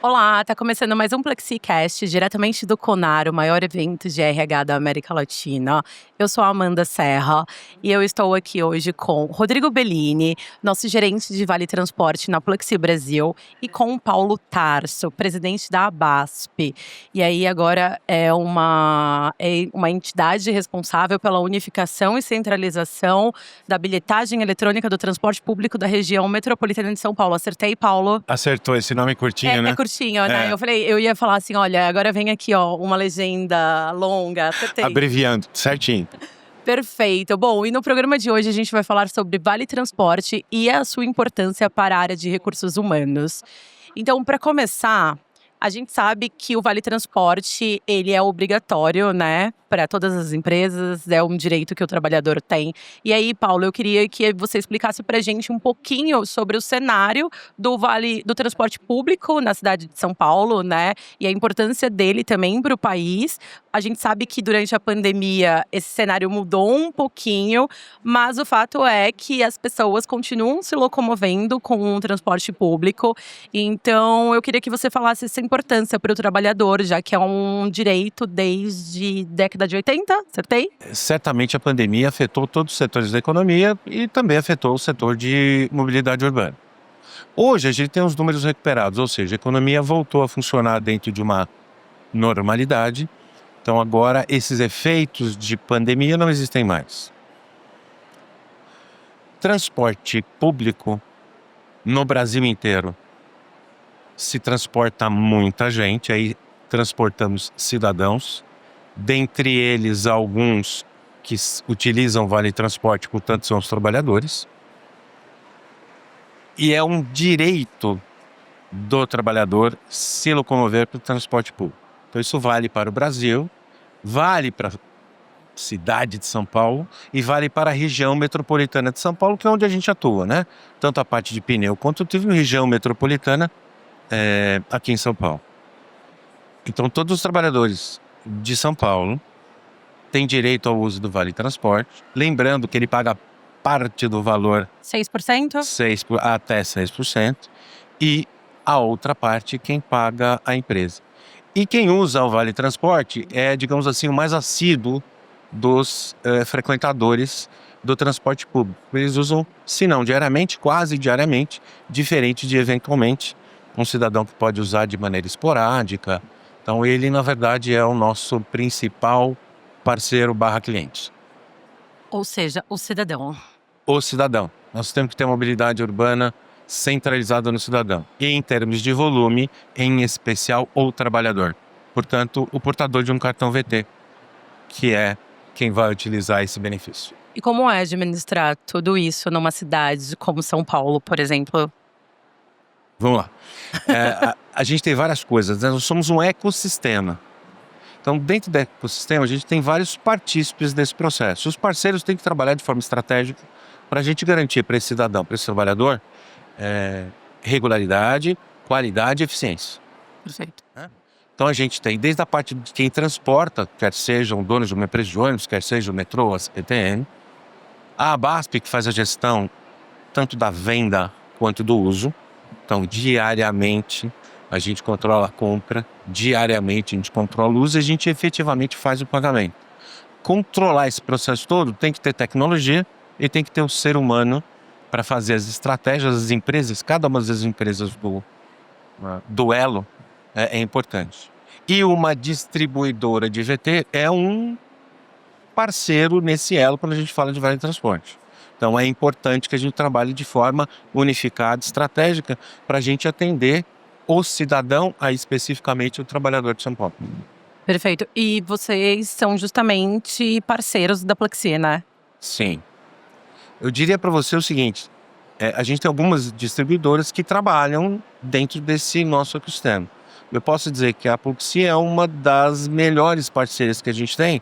Olá, tá começando mais um Plexicast, diretamente do Conar, o maior evento de RH da América Latina. Eu sou a Amanda Serra e eu estou aqui hoje com Rodrigo Bellini, nosso gerente de Vale Transporte na Plexi Brasil, e com o Paulo Tarso, presidente da ABASP. E aí agora é uma entidade responsável pela unificação e centralização da bilhetagem eletrônica do transporte público da região metropolitana de São Paulo. Acertei, Paulo? Acertou, esse nome curtinho, né? É curtinho, né? Eu ia falar assim, olha, agora vem aqui, ó, uma legenda longa. Acertei. Abreviando, certinho. Perfeito. Bom, e no programa de hoje a gente vai falar sobre Vale Transporte e a sua importância para a área de recursos humanos. Então, para começar, a gente sabe que o Vale Transporte, ele é obrigatório, né, para todas as empresas, é um direito que o trabalhador tem. E aí, Paulo, eu queria que você explicasse para a gente um pouquinho sobre o cenário do Vale do Transporte Público na cidade de São Paulo, né, e a importância dele também para o país. A gente sabe que durante a pandemia esse cenário mudou um pouquinho, mas o fato é que as pessoas continuam se locomovendo com o transporte público. Então, eu queria que você falasse essa importância para o trabalhador, já que é um direito desde década de 80, acertei? Certamente a pandemia afetou todos os setores da economia e também afetou o setor de mobilidade urbana. Hoje a gente tem os números recuperados, ou seja, a economia voltou a funcionar dentro de uma normalidade. Então agora esses efeitos de pandemia não existem mais. Transporte público no Brasil inteiro se transporta muita gente, aí transportamos cidadãos, dentre eles alguns que utilizam Vale Transporte, portanto são os trabalhadores. E é um direito do trabalhador se locomover para o transporte público. Então isso vale para o Brasil, vale para a cidade de São Paulo e vale para a região metropolitana de São Paulo, que é onde a gente atua, né? Tanto a parte de pneu quanto a região metropolitana aqui em São Paulo. Então todos os trabalhadores de São Paulo têm direito ao uso do Vale Transporte, lembrando que ele paga parte do valor 6%? Até 6%, e a outra parte quem paga a empresa. E quem usa o Vale Transporte é, digamos assim, o mais assíduo dos frequentadores do transporte público. Eles usam, se não diariamente, quase diariamente, diferente de eventualmente um cidadão que pode usar de maneira esporádica. Então ele, na verdade, é o nosso principal parceiro / cliente. Ou seja, o cidadão. O cidadão. Nós temos que ter mobilidade urbana centralizada no cidadão. E em termos de volume, em especial o trabalhador. Portanto, o portador de um cartão VT, que é quem vai utilizar esse benefício. E como é administrar tudo isso numa cidade como São Paulo, por exemplo? Vamos lá. A gente tem várias coisas, né? Nós somos um ecossistema. Então, dentro do ecossistema, a gente tem vários partícipes desse processo. Os parceiros têm que trabalhar de forma estratégica para a gente garantir para esse cidadão, para esse trabalhador, regularidade, qualidade e eficiência. Perfeito. Então, a gente tem desde a parte de quem transporta, quer sejam donos de uma empresa de ônibus, quer seja o metrô, a CPTM, a ABASP, que faz a gestão tanto da venda quanto do uso. Então, diariamente, a gente controla a compra, diariamente a gente controla o uso e a gente efetivamente faz o pagamento. Controlar esse processo todo tem que ter tecnologia e tem que ter o ser humano para fazer as estratégias. As empresas, cada uma das empresas do elo é importante. E uma distribuidora de VT é um parceiro nesse elo quando a gente fala de Vale Transporte. Então é importante que a gente trabalhe de forma unificada, estratégica, para a gente atender o cidadão, aí especificamente o trabalhador de São Paulo. Perfeito. E vocês são justamente parceiros da Plexi, né? Sim. Eu diria para você o seguinte, a gente tem algumas distribuidoras que trabalham dentro desse nosso ecossistema. Eu posso dizer que a Plexi é uma das melhores parceiras que a gente tem,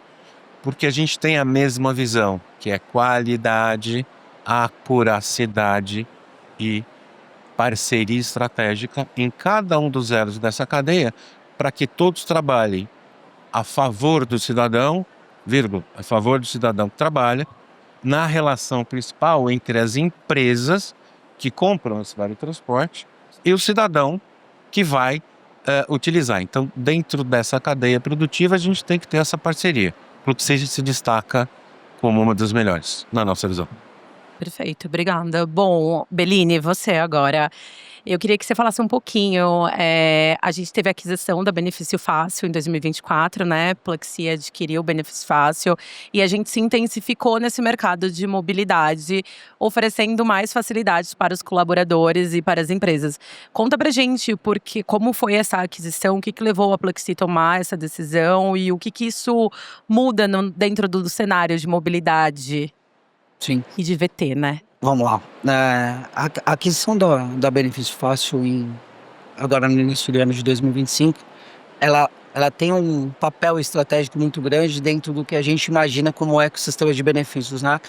porque a gente tem a mesma visão, que é qualidade, acuracidade e parceria estratégica em cada um dos elos dessa cadeia, para que todos trabalhem a favor do cidadão, a favor do cidadão que trabalha, na relação principal entre as empresas que compram esse vale transporte e o cidadão que vai utilizar. Então, dentro dessa cadeia produtiva, a gente tem que ter essa parceria. O Fluxage se destaca como uma das melhores, na nossa visão. Perfeito, obrigada. Bom, Bellini, você agora. Eu queria que você falasse um pouquinho. A gente teve a aquisição da Benefício Fácil em 2024, né? Pluxee adquiriu o Benefício Fácil e a gente se intensificou nesse mercado de mobilidade, oferecendo mais facilidades para os colaboradores e para as empresas. Conta pra gente como foi essa aquisição, o que levou a Pluxee a tomar essa decisão e o que isso muda dentro do cenário de mobilidade. Sim. E de VT, né? Vamos lá. A aquisição da Benefício Fácil, agora no início do ano de 2025, ela tem um papel estratégico muito grande dentro do que a gente imagina como ecossistema de benefícios, né?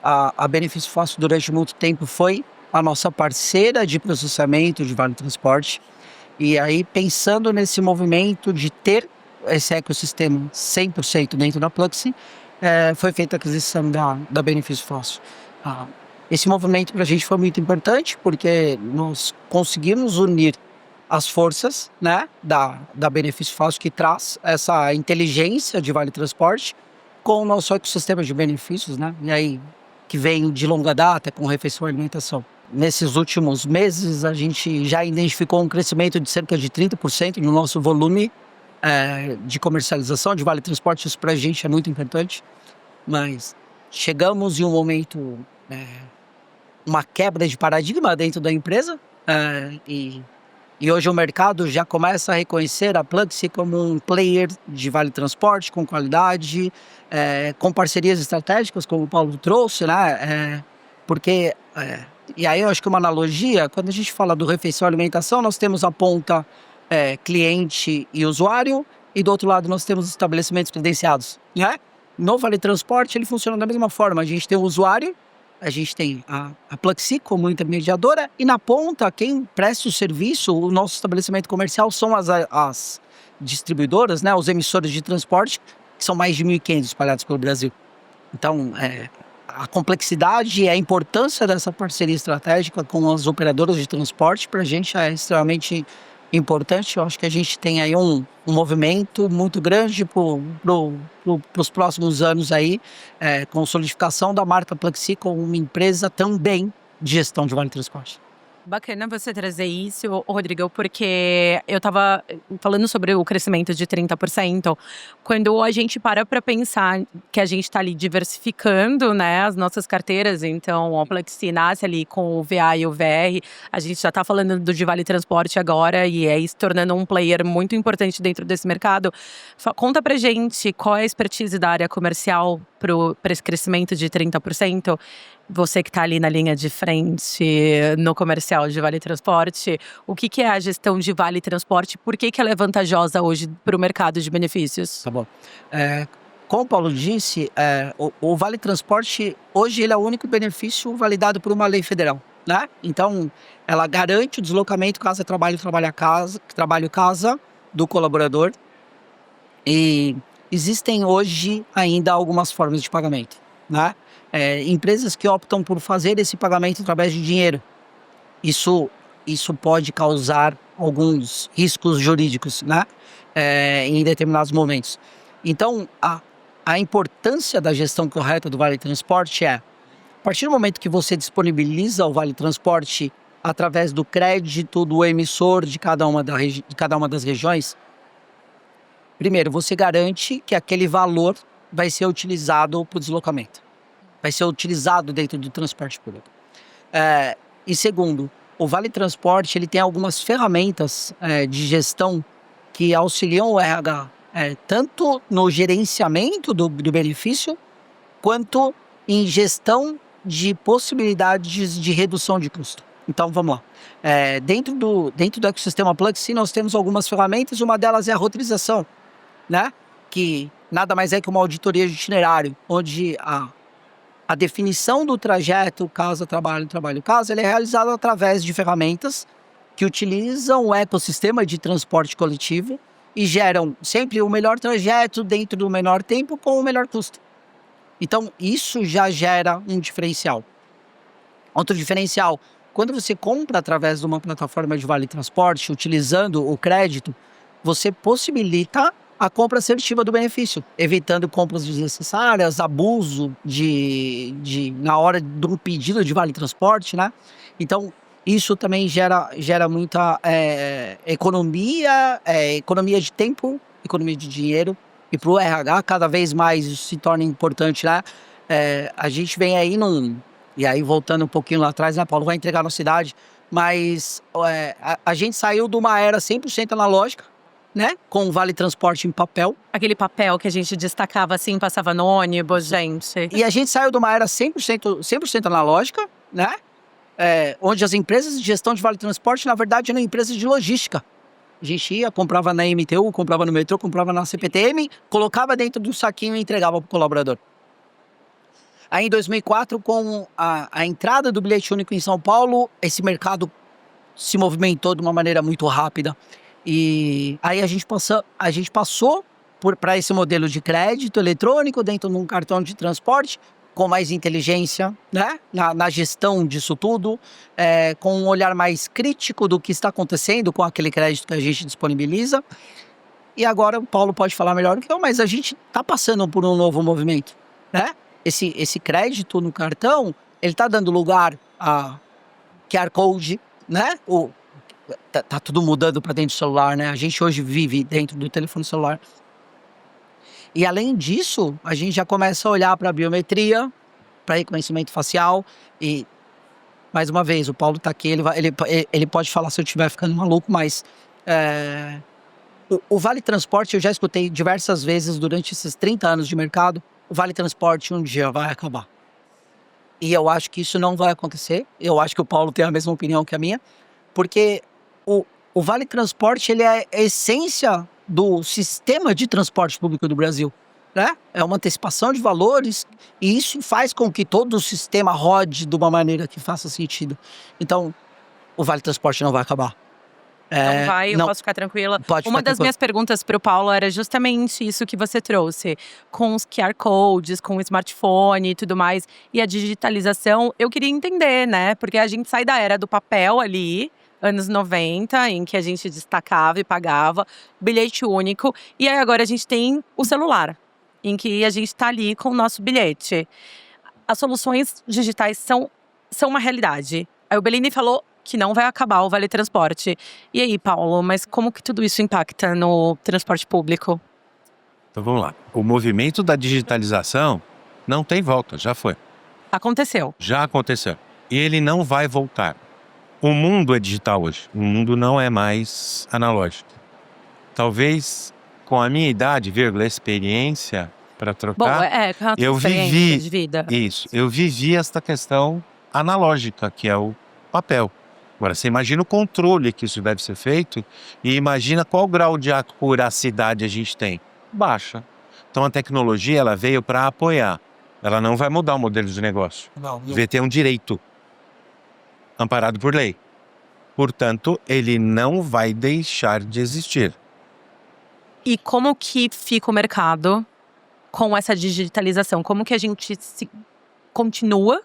A Benefício Fácil, durante muito tempo, foi a nossa parceira de processamento de vale transporte. E aí, pensando nesse movimento de ter esse ecossistema 100% dentro da Pluxee, foi feita a aquisição da Benefício Fácil. Esse movimento para a gente foi muito importante, porque nós conseguimos unir as forças, né, da Benefício Fácil, que traz essa inteligência de vale transporte, com o nosso ecossistema de benefícios, né, e aí, que vem de longa data com refeição e alimentação. Nesses últimos meses, a gente já identificou um crescimento de cerca de 30% no nosso volume de comercialização de vale transporte. Isso para a gente é muito importante, mas chegamos em um momento, uma quebra de paradigma dentro da empresa, e hoje o mercado já começa a reconhecer a Pluxee como um player de vale transporte com qualidade, com parcerias estratégicas, como o Paulo trouxe, né? Porque, e aí eu acho que uma analogia, quando a gente fala do refeição e alimentação, nós temos a ponta cliente e usuário, e do outro lado nós temos estabelecimentos credenciados, né? No vale transporte ele funciona da mesma forma. A gente tem o usuário, a gente tem a Pluxee como intermediadora, e na ponta quem presta o serviço, o nosso estabelecimento comercial, são as distribuidoras, né? Os emissores de transporte, que são mais de 1.500 espalhados pelo Brasil. Então, a complexidade e a importância dessa parceria estratégica com as operadoras de transporte para a gente é extremamente importante. Eu acho que a gente tem aí um movimento muito grande para os próximos anos aí, com solidificação da marca Pluxee como uma empresa também de gestão de vale transporte. Bacana você trazer isso, Rodrigo, porque eu estava falando sobre o crescimento de 30%, quando a gente para pensar que a gente está ali diversificando, né, as nossas carteiras. Então, a Pluxee nasce ali com o VA e o VR, a gente já está falando de Vale Transporte agora e se tornando um player muito importante dentro desse mercado. Conta pra gente qual é a expertise da área comercial para esse crescimento de 30%. Você que está ali na linha de frente no comercial de Vale Transporte, o que é a gestão de Vale Transporte? Por que ela é vantajosa hoje para o mercado de benefícios? Tá bom. Como o Paulo disse, o Vale Transporte hoje ele é o único benefício validado por uma lei federal, né? Então, ela garante o deslocamento casa trabalho-casa do colaborador, e existem hoje ainda algumas formas de pagamento, né? Empresas que optam por fazer esse pagamento através de dinheiro. Isso pode causar alguns riscos jurídicos, né? Em determinados momentos. Então, a importância da gestão correta do Vale Transporte a partir do momento que você disponibiliza o Vale Transporte através do crédito do emissor de cada uma das regiões, primeiro, você garante que aquele valor vai ser utilizado para o deslocamento. Vai ser utilizado dentro do transporte público. E segundo, o Vale Transporte ele tem algumas ferramentas de gestão que auxiliam o RH, tanto no gerenciamento do benefício, quanto em gestão de possibilidades de redução de custo. Então, vamos lá. Dentro do ecossistema Pluxee, nós temos algumas ferramentas, uma delas é a roteirização, né? Que nada mais é que uma auditoria de itinerário, onde a definição do trajeto casa-trabalho, trabalho-casa, ele é realizado através de ferramentas que utilizam o ecossistema de transporte coletivo e geram sempre o melhor trajeto dentro do menor tempo com o melhor custo. Então, isso já gera um diferencial. Outro diferencial, quando você compra através de uma plataforma de vale transporte, utilizando o crédito, você possibilita a compra assertiva do benefício, evitando compras desnecessárias, abuso na hora do pedido de vale transporte, né? Então, isso também gera muita economia de tempo, economia de dinheiro, e para o RH cada vez mais isso se torna importante, né? A gente vem aí e aí voltando um pouquinho lá atrás, né, Paulo, vai entregar na cidade, mas a gente saiu de uma era 100% analógica, né, com o vale transporte em papel. Aquele papel que a gente destacava assim, passava no ônibus, gente. E a gente saiu de uma era 100% analógica, né, onde as empresas de gestão de vale transporte, na verdade, eram empresas de logística. A gente ia, comprava na MTU, comprava no metrô, comprava na CPTM, colocava dentro do saquinho e entregava para o colaborador. Aí em 2004, com a entrada do bilhete único em São Paulo, esse mercado se movimentou de uma maneira muito rápida. E aí a gente passou para esse modelo de crédito eletrônico dentro de um cartão de transporte, com mais inteligência, né, na gestão disso tudo, com um olhar mais crítico do que está acontecendo com aquele crédito que a gente disponibiliza. E agora o Paulo pode falar melhor do que eu, mas a gente está passando por um novo movimento, né? Esse crédito no cartão, ele está dando lugar a QR Code, né? Tá tudo mudando para dentro do celular, né? A gente hoje vive dentro do telefone celular. E além disso, a gente já começa a olhar para a biometria, para reconhecimento facial. E, mais uma vez, o Paulo está aqui, ele pode falar se eu estiver ficando maluco, mas o Vale Transporte eu já escutei diversas vezes durante esses 30 anos de mercado. O Vale Transporte um dia vai acabar. E eu acho que isso não vai acontecer. Eu acho que o Paulo tem a mesma opinião que a minha, porque o Vale Transporte ele é a essência do sistema de transporte público do Brasil, né? É uma antecipação de valores e isso faz com que todo o sistema rode de uma maneira que faça sentido. Então, o Vale Transporte não vai acabar. Não vai, eu não, posso ficar tranquila. pode Uma ficar das tranquilo. minhas perguntas para o Paulo era justamente isso que você trouxe, com os QR Codes, com o smartphone e tudo mais, e a digitalização. Eu queria entender, né? Porque a gente sai da era do papel ali, anos 90, em que a gente destacava e pagava, bilhete único, e aí agora a gente tem o celular, em que a gente está ali com o nosso bilhete. As soluções digitais são uma realidade. Aí o Bellini falou que não vai acabar o Vale Transporte. E aí, Paulo, mas como que tudo isso impacta no transporte público? Então vamos lá. O movimento da digitalização não tem volta, já foi. Aconteceu. Já aconteceu. E ele não vai voltar. O mundo é digital hoje. O mundo não é mais analógico. Talvez com a minha idade, experiência para Bom, trocar, com a eu experiência vivi de vida. isso. Eu vivi esta questão analógica, que é o papel. Agora, você imagina o controle que isso deve ser feito e imagina qual grau de acuracidade a gente tem. Baixa. Então, a tecnologia ela veio para apoiar. Ela não vai mudar o modelo de negócio. Não. Vai ter um direito amparado por lei. Portanto, ele não vai deixar de existir. E como que fica o mercado com essa digitalização? Como que a gente continua?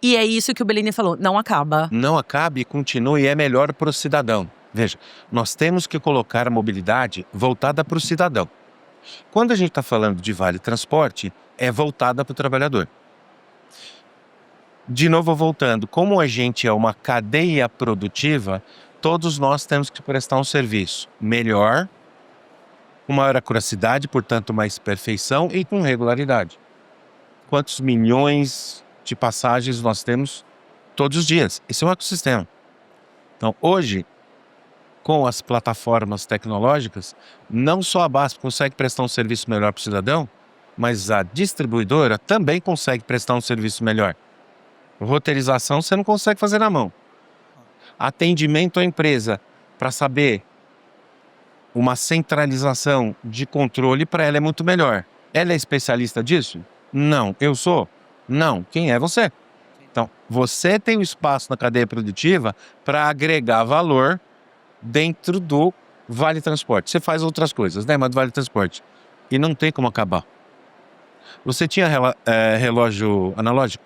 E é isso que o Bellini falou, não acaba. Não acabe e continue, é melhor para o cidadão. Veja, nós temos que colocar a mobilidade voltada para o cidadão. Quando a gente está falando de vale transporte, é voltada para o trabalhador. De novo, voltando, como a gente é uma cadeia produtiva, todos nós temos que prestar um serviço melhor, com maior acuracidade, portanto, mais perfeição e com regularidade. Quantos milhões de passagens nós temos todos os dias? Esse é um ecossistema. Então, hoje, com as plataformas tecnológicas, não só a BASF consegue prestar um serviço melhor para o cidadão, mas a distribuidora também consegue prestar um serviço melhor. Roteirização você não consegue fazer na mão. Atendimento à empresa, para saber uma centralização de controle, para ela é muito melhor. Ela é especialista disso? Não. Eu sou? Não. Quem é você? Então, você tem o espaço na cadeia produtiva para agregar valor dentro do Vale Transporte. Você faz outras coisas, né? Mas do Vale Transporte. E não tem como acabar. Você tinha relógio analógico?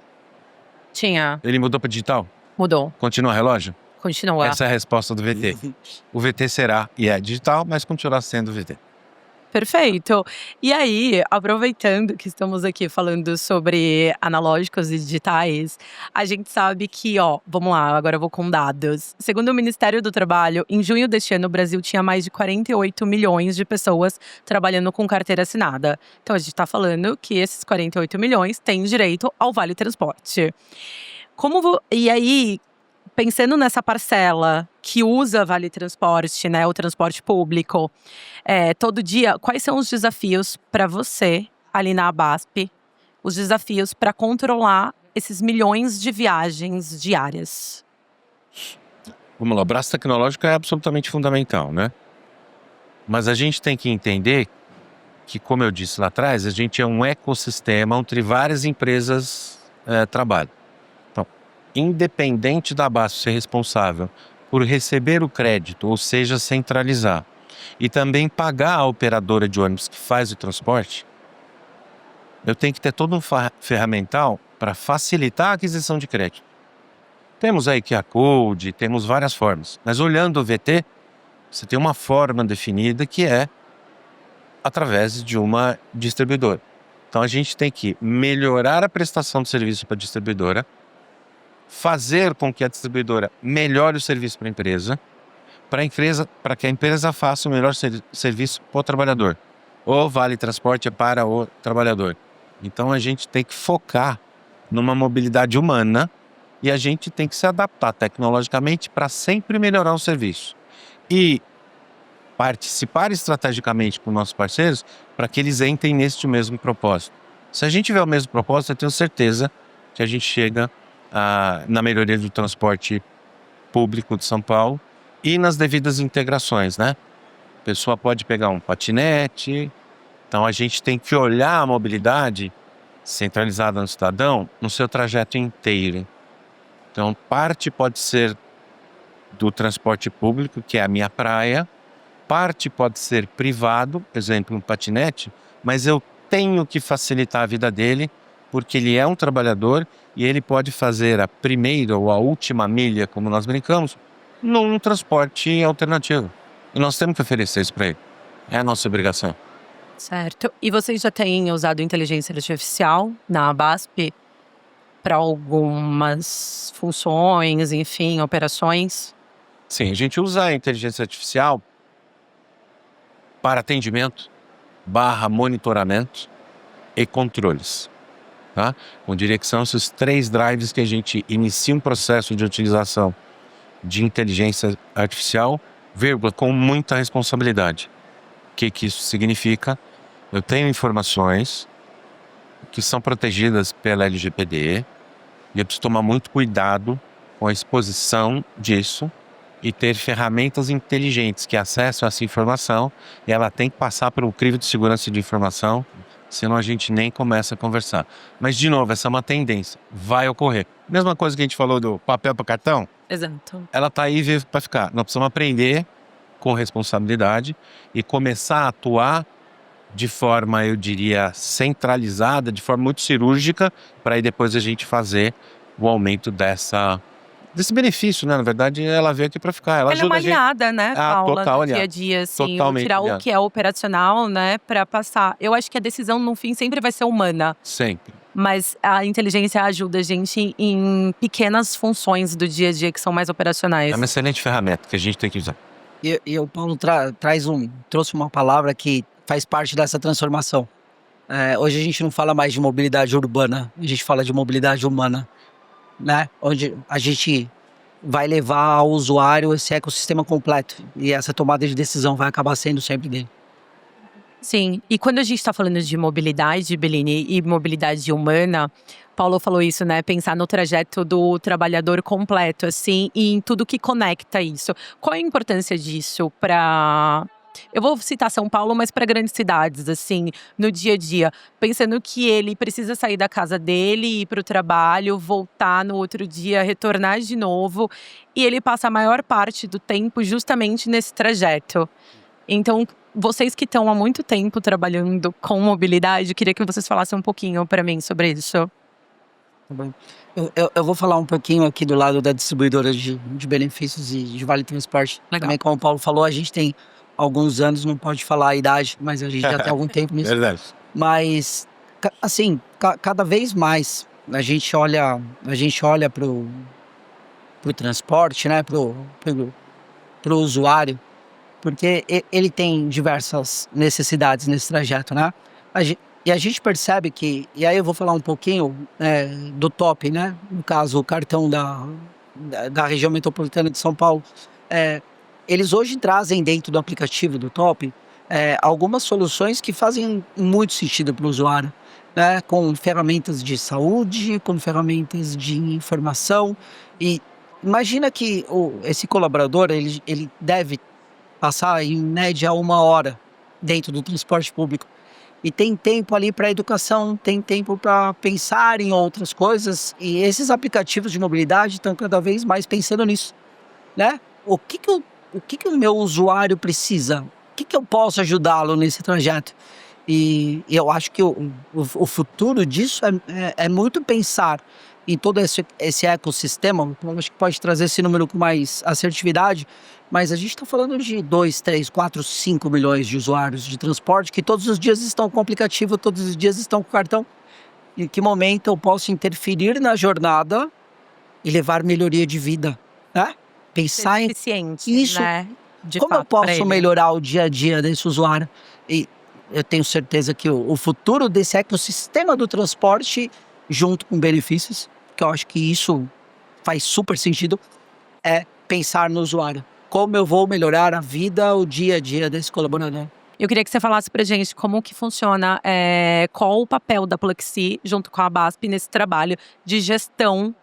Tinha, Ele mudou para digital? mudou, Continua relógio? continua. Essa é a resposta do VT. O VT será e é digital, mas continuará sendo VT. Perfeito. E aí, aproveitando que estamos aqui falando sobre analógicos e digitais, a gente sabe que, vamos lá, agora eu vou com dados. Segundo o Ministério do Trabalho, em junho deste ano, o Brasil tinha mais de 48 milhões de pessoas trabalhando com carteira assinada. Então, a gente está falando que esses 48 milhões têm direito ao Vale Transporte. E aí, pensando nessa parcela que usa Vale Transporte, né, o transporte público, todo dia, quais são os desafios para você, ali na Abasp, os desafios para controlar esses milhões de viagens diárias? Vamos lá, o braço tecnológico é absolutamente fundamental, né? Mas a gente tem que entender que, como eu disse lá atrás, a gente é um ecossistema onde várias empresas trabalham. Então, independente da Abasp ser responsável por receber o crédito, ou seja, centralizar, e também pagar a operadora de ônibus que faz o transporte, eu tenho que ter todo um ferramental para facilitar a aquisição de crédito. Temos aí QR Code, temos várias formas, mas olhando o VT, você tem uma forma definida que é através de uma distribuidora. Então a gente tem que melhorar a prestação de serviço para a distribuidora, fazer com que a distribuidora melhore o serviço para a empresa, para que a empresa faça o melhor serviço para o trabalhador. O Vale Transporte é para o trabalhador. Então a gente tem que focar numa mobilidade humana e a gente tem que se adaptar tecnologicamente para sempre melhorar o serviço. E participar estrategicamente com nossos parceiros para que eles entrem neste mesmo propósito. Se a gente tiver o mesmo propósito, eu tenho certeza que a gente chega na melhoria do transporte público de São Paulo e nas devidas integrações, né? A pessoa pode pegar um patinete, então a gente tem que olhar a mobilidade centralizada no cidadão no seu trajeto inteiro. Então, parte pode ser do transporte público, que é a minha praia, parte pode ser privado, por exemplo, um patinete, mas eu tenho que facilitar a vida dele, porque ele é um trabalhador e ele pode fazer a primeira ou a última milha, como nós brincamos, num transporte alternativo. E nós temos que oferecer isso para ele. É a nossa obrigação. Certo. E vocês já têm usado inteligência artificial na Abasp para algumas funções, enfim, operações? Sim, a gente usa a inteligência artificial para atendimento, monitoramento e controles. Tá? Eu diria que são esses 3 drives que a gente inicia um processo de utilização de inteligência artificial, com muita responsabilidade. O que isso significa? Eu tenho informações que são protegidas pela LGPD e eu preciso tomar muito cuidado com a exposição disso e ter ferramentas inteligentes que acessam essa informação e ela tem que passar por um crivo de segurança de informação, senão a gente nem começa a conversar. Mas, de novo, essa é uma tendência, vai ocorrer. Mesma coisa que a gente falou do papel para cartão, Exato. ela está aí para ficar. Nós precisamos aprender com responsabilidade e começar a atuar de forma, eu diria, centralizada, de forma muito cirúrgica, para aí depois a gente fazer o aumento desse benefício, né? Na verdade, ela veio aqui para ficar. Ela é ajuda uma a gente. aliada, né, Paula, Total no dia a aliada. dia, assim, Totalmente tirar o aliada. que é operacional, né, para passar. Eu acho que a decisão, no fim, sempre vai ser humana. Sempre. Mas a inteligência ajuda a gente em pequenas funções do dia a dia que são mais operacionais. É uma excelente ferramenta que a gente tem que usar. E o Paulo trouxe uma palavra que faz parte dessa transformação. Hoje a gente não fala mais de mobilidade urbana, a gente fala de mobilidade humana, né? Onde a gente vai levar ao usuário esse ecossistema completo e essa tomada de decisão vai acabar sendo sempre dele. Sim, e quando a gente está falando de mobilidade, Bellini, e mobilidade humana, Paulo falou isso, né? Pensar no trajeto do trabalhador completo, assim, e em tudo que conecta isso. Qual é a importância disso para... Eu vou citar São Paulo, mas para grandes cidades, assim, no dia a dia. Pensando que ele precisa sair da casa dele, ir para o trabalho, voltar no outro dia, retornar de novo. E ele passa a maior parte do tempo justamente nesse trajeto. Então, vocês que estão há muito tempo trabalhando com mobilidade, queria que vocês falassem um pouquinho para mim sobre isso. Tá bom. Eu vou falar um pouquinho aqui do lado da distribuidora de benefícios e de Vale Transporte. Legal. Também, como o Paulo falou, a gente tem alguns anos, não pode falar a idade, mas a gente já tem algum tempo nisso. Verdade. Mas, assim, cada vez mais a gente olha pro transporte, né, pro usuário, porque ele tem diversas necessidades nesse trajeto, né? E a gente percebe que, e aí eu vou falar um pouquinho do top, né? No caso, o cartão da região metropolitana de São Paulo. Eles hoje trazem dentro do aplicativo do top algumas soluções que fazem muito sentido para o usuário, né? Com ferramentas de saúde, com ferramentas de informação. E imagina que esse colaborador, ele deve passar em média 1 hora dentro do transporte público. E tem tempo ali para educação, tem tempo para pensar em outras coisas. E esses aplicativos de mobilidade estão cada vez mais pensando nisso, né? O que o meu usuário precisa? O que eu posso ajudá-lo nesse trajeto? E eu acho que o futuro disso é muito pensar em todo esse ecossistema. Eu acho que pode trazer esse número com mais assertividade, mas a gente está falando de 2, 3, 4, 5 milhões de usuários de transporte que todos os dias estão com o aplicativo, todos os dias estão com o cartão. Em que momento eu posso interferir na jornada e levar melhoria de vida, né? Pensar em Eficiente, isso, né? De como eu fato, pra posso ele. melhorar o dia a dia desse usuário. E eu tenho certeza que o futuro desse ecossistema do transporte, junto com benefícios, que eu acho que isso faz super sentido, é pensar no usuário. Como eu vou melhorar a vida, o dia a dia desse colaborador. Eu queria que você falasse pra gente como que funciona, qual o papel da Pluxee junto com a BASP nesse trabalho de gestão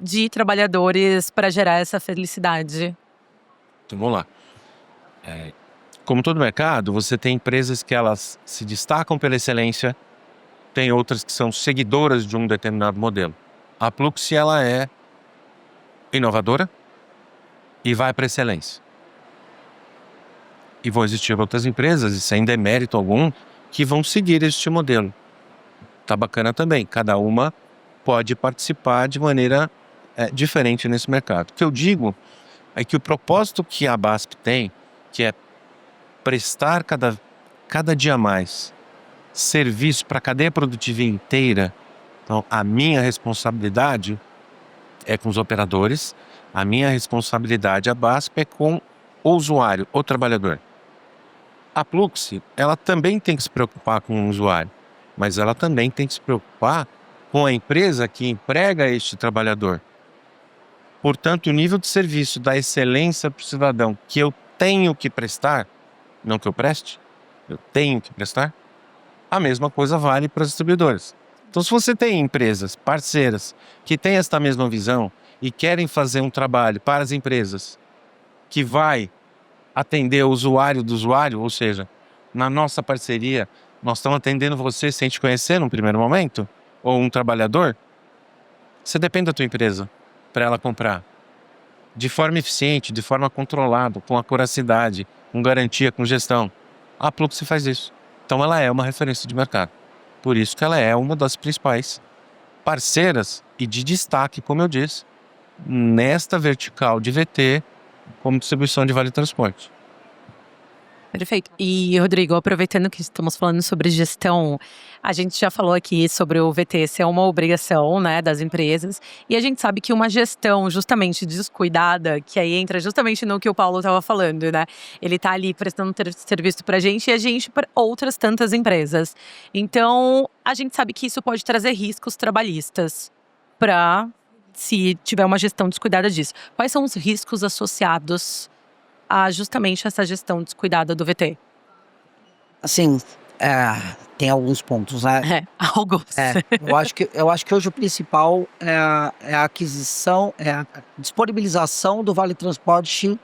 de trabalhadores para gerar essa felicidade. Então vamos lá. Como todo mercado, você tem empresas que elas se destacam pela excelência, tem outras que são seguidoras de um determinado modelo. A Pluxee, ela é inovadora e vai para excelência. E vão existir outras empresas, e sem demérito algum, que vão seguir este modelo. Tá bacana também, cada uma pode participar de maneira diferente nesse mercado. O que eu digo é que o propósito que a BASP tem, que é prestar cada dia mais serviço para a cadeia produtiva inteira. Então, a minha responsabilidade é com os operadores, a minha responsabilidade, a BASP, é com o usuário, o trabalhador. A Pluxee, ela também tem que se preocupar com o usuário, mas ela também tem que se preocupar com a empresa que emprega este trabalhador. Portanto, o nível de serviço da excelência para o cidadão que eu tenho que prestar, não que eu preste, eu tenho que prestar, a mesma coisa vale para as distribuidoras. Então, se você tem empresas parceiras que têm esta mesma visão e querem fazer um trabalho para as empresas que vai atender o usuário do usuário, ou seja, na nossa parceria, nós estamos atendendo você sem te conhecer num primeiro momento, ou um trabalhador, você depende da tua empresa para ela comprar de forma eficiente, de forma controlada, com acuracidade, com garantia, com gestão. A Pluxee faz isso. Então ela é uma referência de mercado. Por isso que ela é uma das principais parceiras e de destaque, como eu disse, nesta vertical de VT como distribuição de Vale Transporte. Perfeito. E, Rodrigo, aproveitando que estamos falando sobre gestão, a gente já falou aqui sobre o VT ser uma obrigação, né, das empresas, e a gente sabe que uma gestão justamente descuidada, que aí entra justamente no que o Paulo estava falando, né, ele está ali prestando serviço para a gente e a gente para outras tantas empresas. Então, a gente sabe que isso pode trazer riscos trabalhistas para se tiver uma gestão descuidada disso. Quais são os riscos associados a justamente essa gestão descuidada do VT? Assim, tem alguns pontos, né? Alguns. Eu acho que hoje o principal é a aquisição, é a disponibilização do Vale Transporte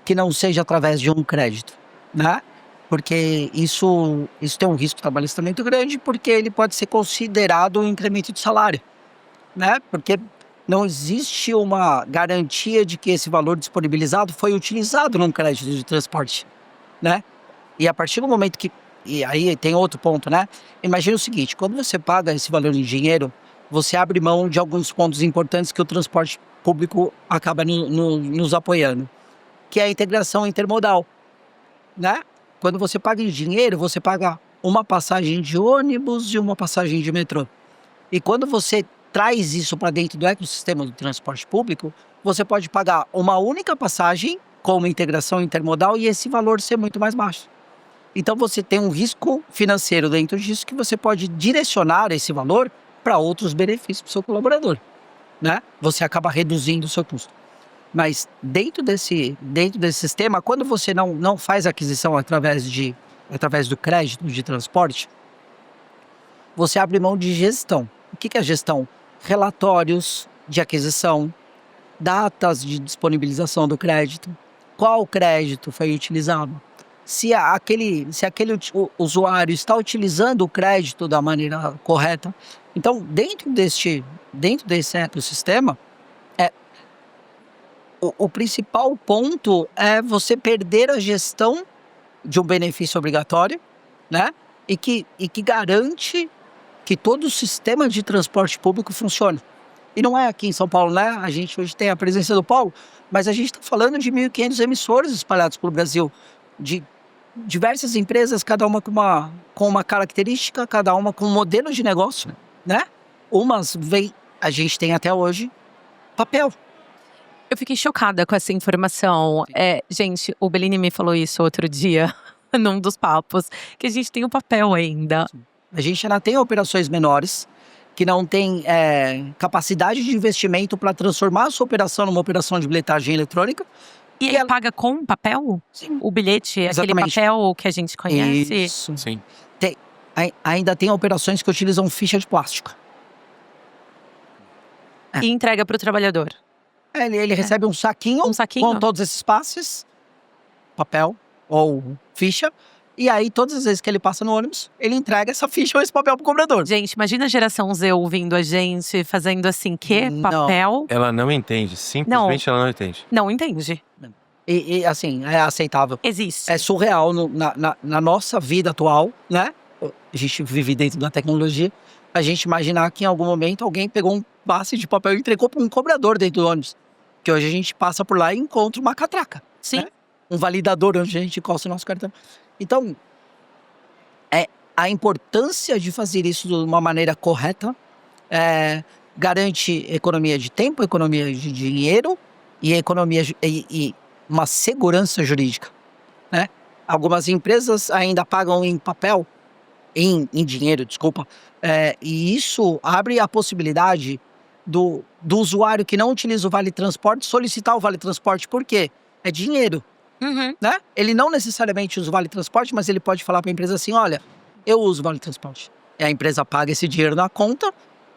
que não seja através de um crédito, né? Porque isso tem um risco trabalhista muito grande, porque ele pode ser considerado um incremento de salário, né? Porque não existe uma garantia de que esse valor disponibilizado foi utilizado num crédito de transporte, né? E a partir do momento que... E aí tem outro ponto, né? Imagina o seguinte, quando você paga esse valor em dinheiro, você abre mão de alguns pontos importantes que o transporte público acaba nos apoiando, que é a integração intermodal, né? Quando você paga em dinheiro, você paga uma passagem de ônibus e uma passagem de metrô. E quando você traz isso para dentro do ecossistema do transporte público, você pode pagar uma única passagem com uma integração intermodal e esse valor ser muito mais baixo. Então você tem um risco financeiro dentro disso que você pode direcionar esse valor para outros benefícios para o seu colaborador, né? Você acaba reduzindo o seu custo. Mas dentro desse sistema, quando você não faz aquisição através do crédito de transporte, você abre mão de gestão. O que é gestão? Relatórios de aquisição, datas de disponibilização do crédito, qual crédito foi utilizado, se aquele usuário está utilizando o crédito da maneira correta. Então, dentro desse ecossistema, o principal ponto é você perder a gestão de um benefício obrigatório, né? E que garante que todo o sistema de transporte público funcione. E não é aqui em São Paulo, né? A gente hoje tem a presença do Paulo, mas a gente está falando de 1.500 emissores espalhados pelo Brasil, de diversas empresas, cada uma com uma característica, cada uma com um modelo de negócio, né? A gente tem até hoje papel. Eu fiquei chocada com essa informação. Gente, o Bellini me falou isso outro dia, num dos papos, que a gente tem o papel ainda. A gente ainda tem operações menores, que não tem capacidade de investimento para transformar a sua operação numa operação de bilhetagem eletrônica. E ele paga com papel? Sim. O bilhete, Exatamente. Aquele papel que a gente conhece? Isso. Sim. Ainda tem operações que utilizam ficha de plástico. E entrega para o trabalhador. Ele recebe um saquinho com todos esses passes, papel ou ficha, e aí todas as vezes que ele passa no ônibus, ele entrega essa ficha ou esse papel pro cobrador. Gente, imagina a geração Z ouvindo a gente, fazendo assim, papel? Ela não entende, simplesmente ela não entende. Não entende. E assim, é aceitável. Existe. É surreal na nossa vida atual, né? A gente vive dentro da tecnologia. A gente imaginar que em algum momento alguém pegou um passe de papel e entregou para um cobrador dentro do ônibus. Que hoje a gente passa por lá e encontra uma catraca. Sim. Né? Um validador onde a gente encosta o nosso cartão. Então, a importância de fazer isso de uma maneira correta garante economia de tempo, economia de dinheiro e e uma segurança jurídica, né? Algumas empresas ainda pagam em papel, em dinheiro, desculpa, e isso abre a possibilidade do usuário que não utiliza o Vale Transporte solicitar o Vale Transporte. Por quê? É dinheiro, né? Ele não necessariamente usa o Vale Transporte, mas ele pode falar para a empresa assim, olha, eu uso o Vale Transporte. E a empresa paga esse dinheiro na conta,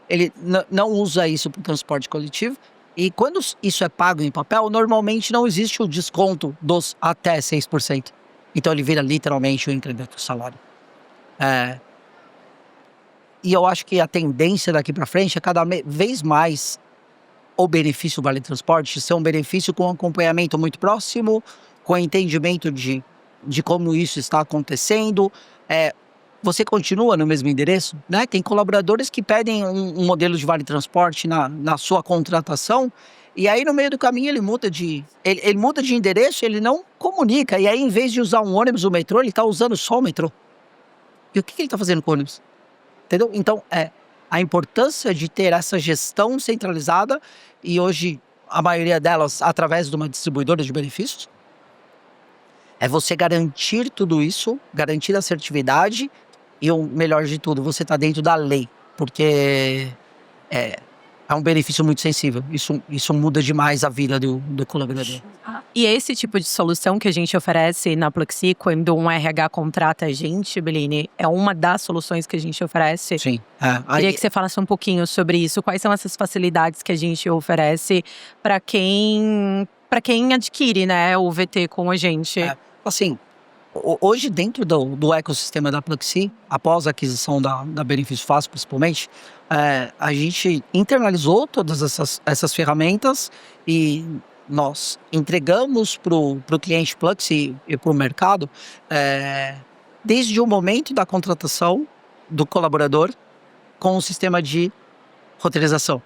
ele não usa isso para o transporte coletivo. E quando isso é pago em papel, normalmente não existe o desconto dos até 6%. Então ele vira literalmente o incremento do salário. E eu acho que a tendência daqui para frente é cada vez mais o benefício Vale Transporte ser um benefício com acompanhamento muito próximo, com entendimento de como isso está acontecendo. Você continua no mesmo endereço, né? Tem colaboradores que pedem um modelo de Vale Transporte na sua contratação, e aí no meio do caminho ele muda de endereço, ele não comunica, e aí em vez de usar um ônibus ou metrô, ele está usando só o metrô. E o que ele está fazendo com o ônibus? Entendeu? Então, a importância de ter essa gestão centralizada, e hoje a maioria delas através de uma distribuidora de benefícios, é você garantir tudo isso, garantir a assertividade e o melhor de tudo, você está dentro da lei, porque é um benefício muito sensível. Isso muda demais a vida do colaborador. E é esse tipo de solução que a gente oferece na Pluxee, quando um RH contrata a gente, Bellini, é uma das soluções que a gente oferece? Sim. Queria que você falasse um pouquinho sobre isso. Quais são essas facilidades que a gente oferece para quem adquire, né, o VT com a gente? Assim, hoje dentro do ecossistema da Pluxee, após a aquisição da Benefício Fácil principalmente, a gente internalizou todas essas ferramentas e nós entregamos para o cliente Plux e para o mercado, desde o momento da contratação do colaborador com o sistema de roteirização.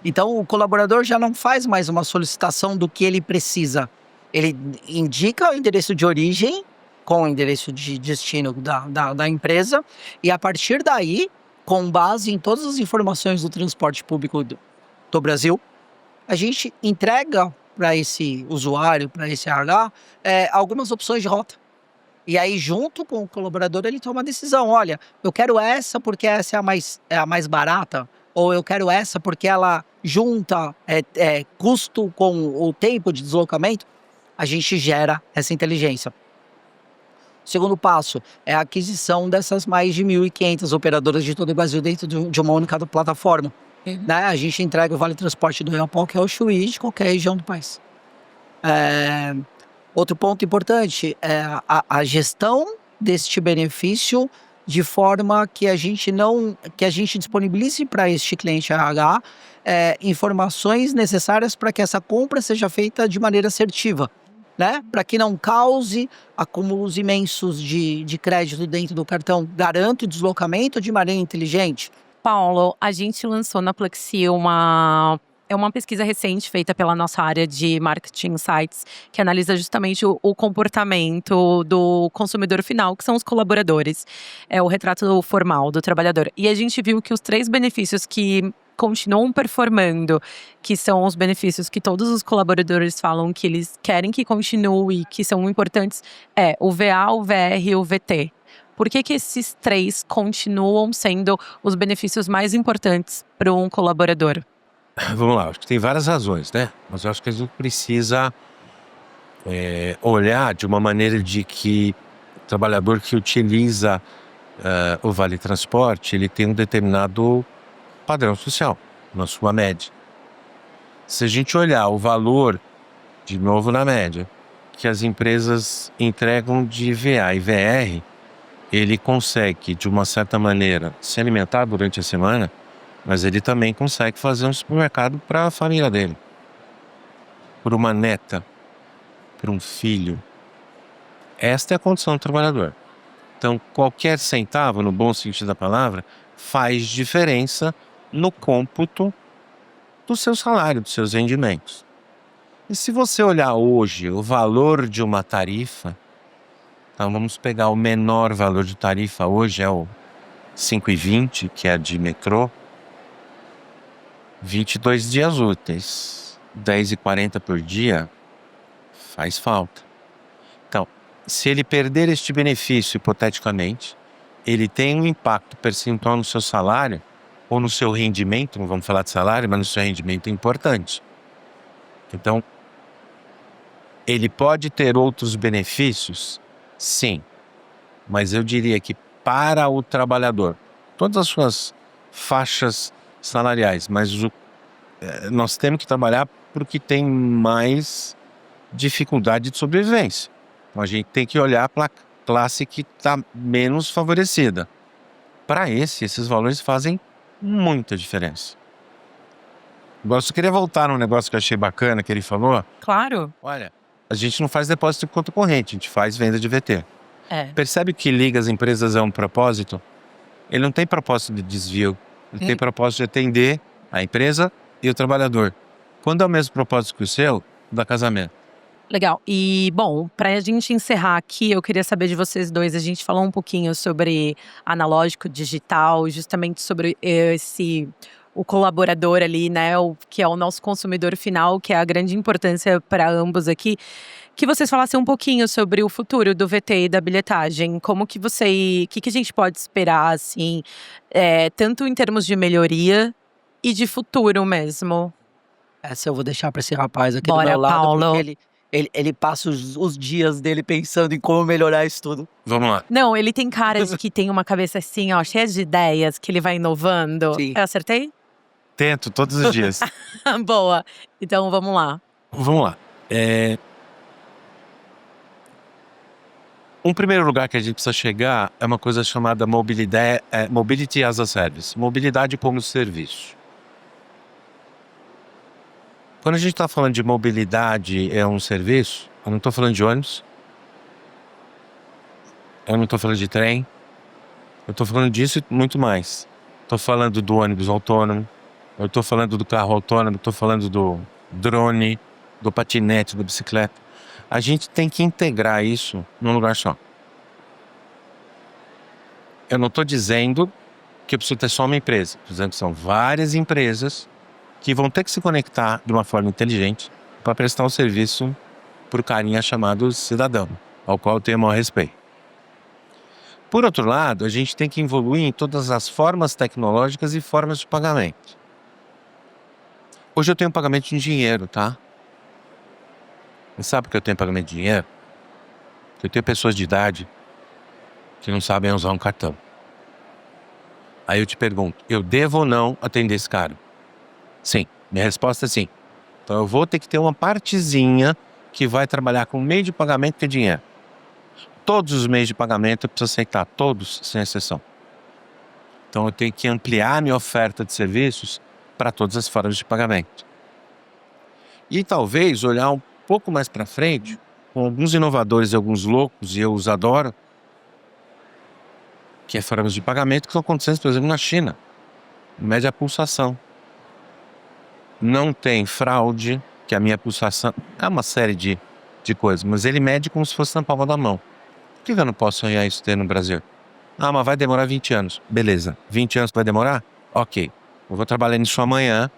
Então, o colaborador já não faz mais uma solicitação do que ele precisa. Ele indica o endereço de origem com o endereço de destino da empresa, e a partir daí, com base em todas as informações do transporte público do Brasil, a gente entrega para esse usuário, para esse RH, algumas opções de rota. E aí, junto com o colaborador, ele toma a decisão. Olha, eu quero essa porque essa é a mais barata, ou eu quero essa porque ela junta custo com o tempo de deslocamento. A gente gera essa inteligência. O segundo passo é a aquisição dessas mais de 1.500 operadoras de todo o Brasil dentro de uma única plataforma. Né? A gente entrega o Vale Transporte do Real, que é o Chuí de qualquer região do país. Outro ponto importante é a gestão deste benefício de forma que a gente disponibilize para este cliente RH informações necessárias para que essa compra seja feita de maneira assertiva, né? Para que não cause acúmulos imensos de crédito dentro do cartão. Garante o deslocamento de maneira inteligente. Paulo, a gente lançou na Pluxee uma pesquisa recente feita pela nossa área de Marketing Insights, que analisa justamente o comportamento do consumidor final, que são os colaboradores. É o retrato formal do trabalhador. E a gente viu que os 3 benefícios que continuam performando, que são os benefícios que todos os colaboradores falam que eles querem que continue, que são importantes, o VA, o VR e o VT. Por que esses 3 continuam sendo os benefícios mais importantes para um colaborador? Vamos lá, acho que tem várias razões, né? Mas eu acho que a gente precisa olhar de uma maneira de que o trabalhador que utiliza o Vale Transporte, ele tem um determinado padrão social, na sua média. Se a gente olhar o valor, de novo na média, que as empresas entregam de VA e VR, ele consegue, de uma certa maneira, se alimentar durante a semana, mas ele também consegue fazer um supermercado para a família dele, por uma neta, por um filho. Esta é a condição do trabalhador. Então, qualquer centavo, no bom sentido da palavra, faz diferença no cômputo do seu salário, dos seus rendimentos. E se você olhar hoje o valor de uma tarifa, então vamos pegar o menor valor de tarifa hoje, é o 5,20, que é de metrô, 22 dias úteis, 10,40 por dia, faz falta. Então, se ele perder este benefício, hipoteticamente, ele tem um impacto percentual no seu salário, ou no seu rendimento, não vamos falar de salário, mas no seu rendimento é importante. Então, ele pode ter outros benefícios? Sim. Mas eu diria que para o trabalhador, todas as suas faixas salariais, mas nós temos que trabalhar porque tem mais dificuldade de sobrevivência. Então, a gente tem que olhar para a classe que está menos favorecida. Para esses valores fazem muita diferença. Agora, eu só queria voltar num negócio que eu achei bacana que ele falou. Claro. Olha, a gente não faz depósito de conta corrente, a gente faz venda de VT. Percebe que liga as empresas a um propósito? Ele não tem propósito de desvio, ele tem propósito de atender a empresa e o trabalhador. Quando é o mesmo propósito que o seu, dá casamento. Legal. E, bom, para a gente encerrar aqui, eu queria saber de vocês dois. A gente falou um pouquinho sobre analógico, digital, justamente sobre o colaborador ali, né? Que é o nosso consumidor final, que é a grande importância para ambos aqui. Que vocês falassem um pouquinho sobre o futuro do VT e da bilhetagem. Como que o que a gente pode esperar, assim, tanto em termos de melhoria e de futuro mesmo? Essa eu vou deixar para esse rapaz aqui Bora, do meu lado, Paulo. porque ele passa os dias dele pensando em como melhorar isso tudo. Vamos lá. Não, ele tem cara de que tem uma cabeça assim, ó, cheia de ideias, que ele vai inovando. Sim. Eu acertei? Tento todos os dias. Boa. Então, vamos lá. Vamos lá. Um primeiro lugar que a gente precisa chegar é uma coisa chamada Mobility as a Service. Mobilidade como serviço. Quando a gente está falando de mobilidade é um serviço, eu não estou falando de ônibus, eu não estou falando de trem, eu estou falando disso e muito mais. Estou falando do ônibus autônomo, eu estou falando do carro autônomo, estou falando do drone, do patinete, da bicicleta. A gente tem que integrar isso num lugar só. Eu não estou dizendo que eu preciso ter só uma empresa. Estou dizendo que são várias empresas que vão ter que se conectar de uma forma inteligente para prestar um serviço para o carinha chamado cidadão, ao qual eu tenho o maior respeito. Por outro lado, a gente tem que evoluir em todas as formas tecnológicas e formas de pagamento. Hoje eu tenho pagamento em dinheiro, tá? E sabe por que eu tenho pagamento de dinheiro? Porque eu tenho pessoas de idade que não sabem usar um cartão. Aí eu te pergunto, eu devo ou não atender esse cara? Sim, minha resposta é sim. Então eu vou ter que ter uma partezinha que vai trabalhar com meio de pagamento que é dinheiro. Todos os meios de pagamento eu preciso aceitar, todos, sem exceção. Então eu tenho que ampliar minha oferta de serviços para todas as formas de pagamento. E talvez olhar um pouco mais para frente, com alguns inovadores e alguns loucos, e eu os adoro, que é formas de pagamento que estão acontecendo, por exemplo, na China. Mede a pulsação. Não tem fraude, que a minha pulsação é uma série de coisas, mas ele mede como se fosse na palma da mão. Por que eu não posso sonhar isso ter no Brasil? Ah, mas vai demorar 20 anos. Beleza, 20 anos vai demorar? Ok. Eu vou trabalhar nisso amanhã,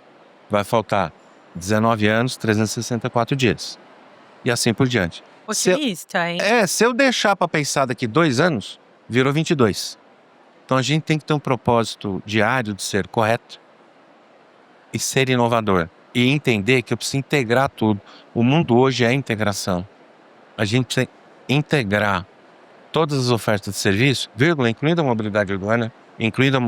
vai faltar 19 anos, 364 dias. E assim por diante. Otimista, hein? Se eu deixar para pensar daqui 2 anos, virou 22. Então a gente tem que ter um propósito diário de ser correto e ser inovador. E entender que eu preciso integrar tudo. O mundo hoje é integração. A gente precisa integrar todas as ofertas de serviço, incluindo a mobilidade urbana, incluindo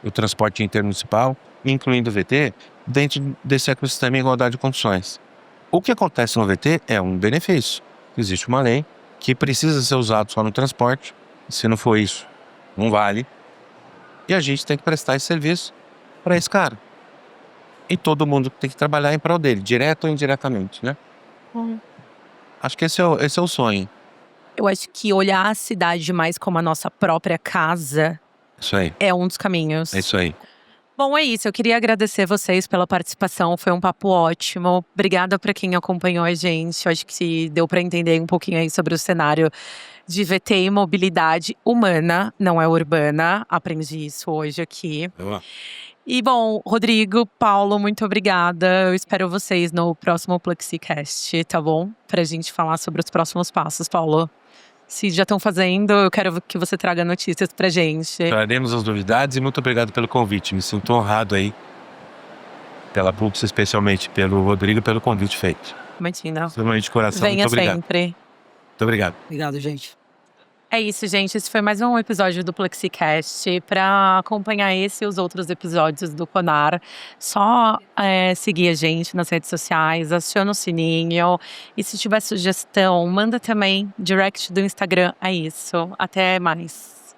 o transporte intermunicipal, incluindo o VT, dentro desse ecossistema em igualdade de condições. O que acontece no VT é um benefício. Existe uma lei que precisa ser usada só no transporte. Se não for isso, não vale. E a gente tem que prestar esse serviço para esse cara. E todo mundo tem que trabalhar em prol dele, direto ou indiretamente, né? Acho que esse é o sonho. Eu acho que olhar a cidade mais como a nossa própria casa Isso aí, é um dos caminhos. é isso aí. Bom, é isso. Eu queria agradecer vocês pela participação. Foi um papo ótimo. Obrigada para quem acompanhou a gente. Eu acho que deu para entender um pouquinho aí sobre o cenário de VT e mobilidade humana, não é urbana. Aprendi isso hoje aqui. E bom, Rodrigo, Paulo, muito obrigada. Eu espero vocês no próximo Plexicast, tá bom? Pra gente falar sobre os próximos passos, Paulo. Se já estão fazendo, eu quero que você traga notícias pra gente. Traremos as novidades e muito obrigado pelo convite. Me sinto honrado aí pela Pulse, especialmente pelo Rodrigo e pelo convite feito. Imagina. Extremamente de coração. Venha Muito obrigado. sempre. Muito obrigado. Obrigado, gente. É isso, gente. Esse foi mais um episódio do Plexicast. Para acompanhar esse e os outros episódios do Conar, só seguir a gente nas redes sociais, aciona o sininho. E se tiver sugestão, manda também direct do Instagram. É isso. Até mais.